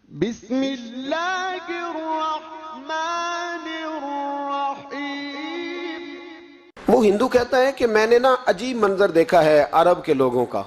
بسم اللہ الرحمن الرحیم۔ وہ ہندو کہتا ہے کہ میں نے نا عجیب منظر دیکھا ہے عرب کے لوگوں کا۔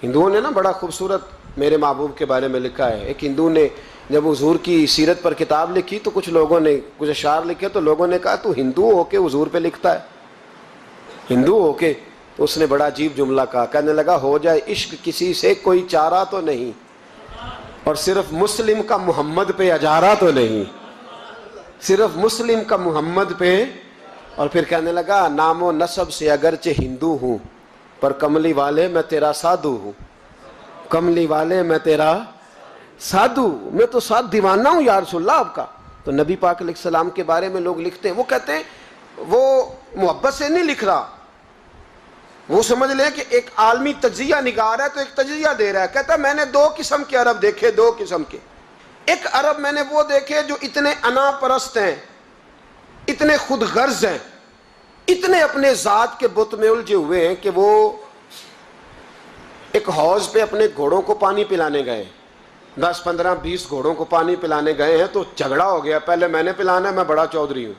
ہندوؤں نے نا بڑا خوبصورت میرے محبوب کے بارے میں لکھا ہے۔ ایک ہندو نے جب حضور کی سیرت پر کتاب لکھی تو کچھ لوگوں نے کچھ اشعار لکھے تو لوگوں نے کہا تو ہندو ہو کے حضور پہ لکھتا ہے، ہندو ہو کے؟ تو اس نے بڑا عجیب جملہ کہا، کہنے لگا ہو جائے عشق کسی سے کوئی چارہ تو نہیں، اور صرف مسلم کا محمد پہ اجارہ تو نہیں، صرف مسلم کا محمد پہ۔ اور پھر کہنے لگا نام و نسب سے اگرچہ ہندو ہوں پر کملی والے میں تیرا سادھو ہوں، کملی والے میں تیرا سادھو، میں تو ساتھ دیوانہ ہوں یا رسول اللہ آپ کا۔ تو نبی پاک علیہ السلام کے بارے میں لوگ لکھتے ہیں، وہ کہتے ہیں وہ محبت سے نہیں لکھ رہا، وہ سمجھ لیں کہ ایک عالمی تجزیہ نگار ہے تو ایک تجزیہ دے رہا ہے۔ کہتا ہے میں نے دو قسم کے عرب دیکھے، دو قسم کے۔ ایک عرب میں نے وہ دیکھے جو اتنے انا پرست ہیں، اتنے خود غرض ہیں، اتنے اپنے ذات کے بت میں الجھے ہوئے ہیں کہ وہ ایک حوض پہ اپنے گھوڑوں کو پانی پلانے گئے، 10 15 20 گھوڑوں کو پانی پلانے گئے ہیں، تو جھگڑا ہو گیا، پہلے میں نے پلانا ہے، میں بڑا چودھری ہوں۔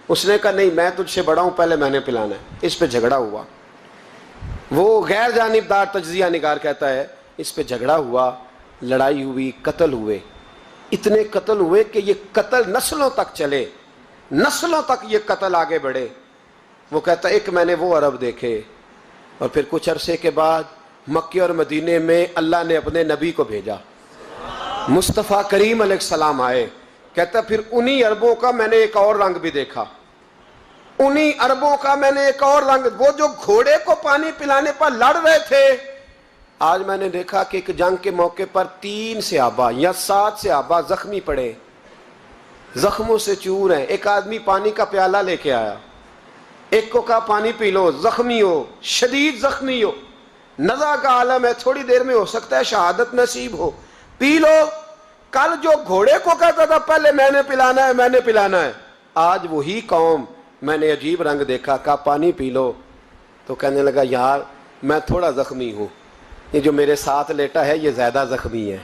اس نے کہا نہیں میں تجھ سے بڑا ہوں، پہلے میں نے پلانا ہے۔ اس پہ جھگڑا ہوا، وہ غیر جانبدار تجزیہ نگار کہتا ہے اس پہ جھگڑا ہوا، لڑائی ہوئی، قتل ہوئے، اتنے قتل ہوئے کہ یہ قتل نسلوں تک چلے، نسلوں تک یہ قتل آگے بڑھے۔ وہ کہتا ہے ایک میں نے وہ عرب دیکھے، اور پھر کچھ عرصے کے بعد مکے اور مدینے میں اللہ نے اپنے نبی کو بھیجا، مصطفیٰ کریم علیہ السلام آئے۔ کہتا پھر انہی عربوں کا میں نے ایک اور رنگ بھی دیکھا، انہی عربوں کا میں نے ایک اور رنگ، وہ جو گھوڑے کو پانی پلانے پر لڑ رہے تھے، آج میں نے دیکھا کہ ایک جنگ کے موقع پر 3 صحابہ یا 7 صحابہ زخمی پڑے، زخموں سے چور ہیں۔ ایک آدمی پانی کا پیالہ لے کے آیا، ایک کو کہا پانی پی لو، زخمی ہو، شدید زخمی ہو، نزع کا عالم ہے، تھوڑی دیر میں ہو سکتا ہے شہادت نصیب ہو، پی لو۔ کل جو گھوڑے کو کہتا تھا پہلے میں نے پلانا ہے، میں نے پلانا ہے، آج وہی قوم میں نے عجیب رنگ دیکھا، کہا پانی پی لو۔ تو کہنے لگا یار میں تھوڑا زخمی ہوں، یہ جو میرے ساتھ لیٹا ہے یہ زیادہ زخمی ہے،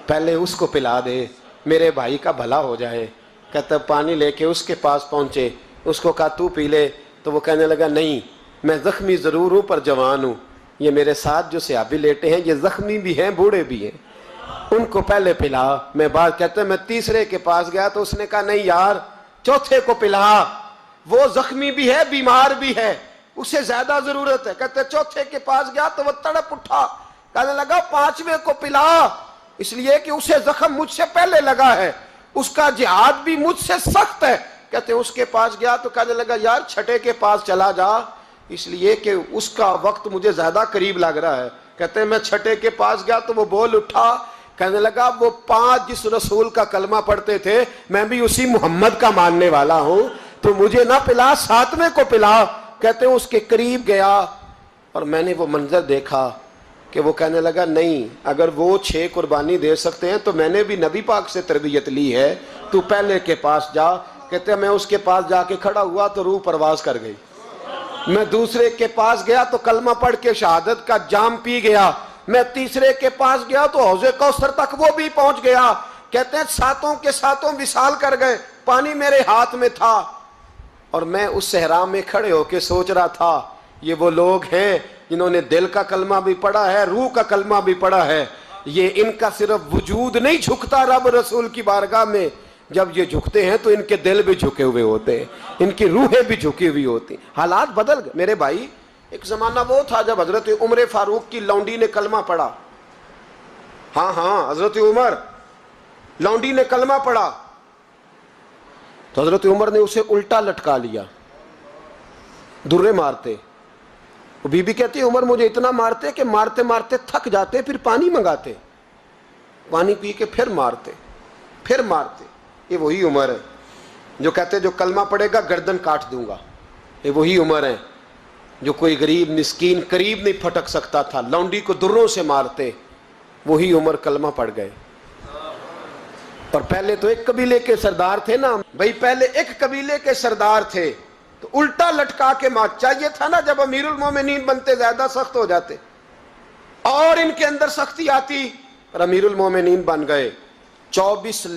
پہلے اس کو پلا دے، میرے بھائی کا بھلا ہو جائے۔ کہتا پانی لے کے اس کے پاس پہنچے، اس کو کہا تو پی لے، تو وہ کہنے لگا نہیں میں زخمی ضرور ہوں پر جوان ہوں، یہ میرے ساتھ جو صحابی لیٹے ہیں یہ زخمی بھی ہیں بوڑھے بھی ہیں، ان کو پہلے پلا۔ میں بات کہتا ہے میں تیسرے کے پاس گیا تو اس نے کہا نہیں یار چوتھے کو پلا، وہ زخمی بھی ہے بیمار بھی ہے، اسے زیادہ ضرورت ہے۔ کہتے چوتھے کے پاس گیا تو وہ تڑپ اٹھا، کہنے لگا 5ویں کو پلا، اس لیے کہ اسے زخم مجھ سے پہلے لگا ہے، اس کا جہاد بھی مجھ سے سخت ہے۔ کہتے اس کے پاس گیا تو کہنے لگا یار 6 کے پاس چلا جا، اس لیے کہ اس کا وقت مجھے زیادہ قریب لگ رہا ہے۔ کہتے میں 6 کے پاس گیا تو وہ بول اٹھا، کہنے لگا وہ 5 جس رسول کا کلمہ پڑھتے تھے میں بھی اسی محمد کا ماننے والا ہوں، تو مجھے نہ پلا 7ویں کو پلا۔ کہتے ہیں اس کے قریب گیا اور میں نے وہ منظر دیکھا کہ وہ کہنے لگا نہیں اگر وہ 6 قربانی دے سکتے ہیں تو میں نے بھی نبی پاک سے تربیت لی ہے، تو پہلے کے پاس جا۔ کہتے ہیں میں اس کے پاس جا کے کھڑا ہوا تو روح پرواز کر گئی، میں دوسرے کے پاس گیا تو کلمہ پڑھ کے شہادت کا جام پی گیا، میں تیسرے کے پاس گیا تو حوض کوثر تک وہ بھی پہنچ گیا۔ کہتے ہیں 7 کے 7 وصال کر گئے، پانی میرے ہاتھ میں تھا، اور میں اس صحرا میں کھڑے ہو کے سوچ رہا تھا یہ وہ لوگ ہیں جنہوں نے دل کا کلمہ بھی پڑھا ہے، روح کا کلمہ بھی پڑھا ہے، یہ ان کا صرف وجود نہیں جھکتا رب رسول کی بارگاہ میں، جب یہ جھکتے ہیں تو ان کے دل بھی جھکے ہوئے ہوتے ہیں، ان کی روحیں بھی جھکی ہوئی ہوتی ہیں۔ حالات بدل گئے میرے بھائی۔ ایک زمانہ وہ تھا جب حضرت عمر فاروق کی لونڈی نے کلمہ پڑھا، ہاں حضرت عمر لونڈی نے کلمہ پڑھا تو حضرت عمر نے اسے الٹا لٹکا لیا، درے مارتے۔ وہ بی بی کہتی عمر مجھے اتنا مارتے کہ مارتے مارتے تھک جاتے، پھر پانی منگاتے، پانی پی کے پھر مارتے پھر مارتے۔ یہ وہی عمر ہے جو کہتے جو کلمہ پڑھے گا گردن کاٹ دوں گا، یہ وہی عمر ہے جو کوئی غریب مسکین قریب نہیں پھٹک سکتا تھا، لونڈی کو دروں سے مارتے، وہی عمر کلمہ پڑھ گئے۔ اور پہلے تو ایک قبیلے کے سردار تھے نا بھائی، پہلے ایک قبیلے کے سردار تھے تو الٹا لٹکا کے مار، چاہیے تھا نا جب امیر المومنین بنتے زیادہ سخت ہو جاتے اور ان کے اندر سختی آتی، اور امیر المومنین بن گئے 24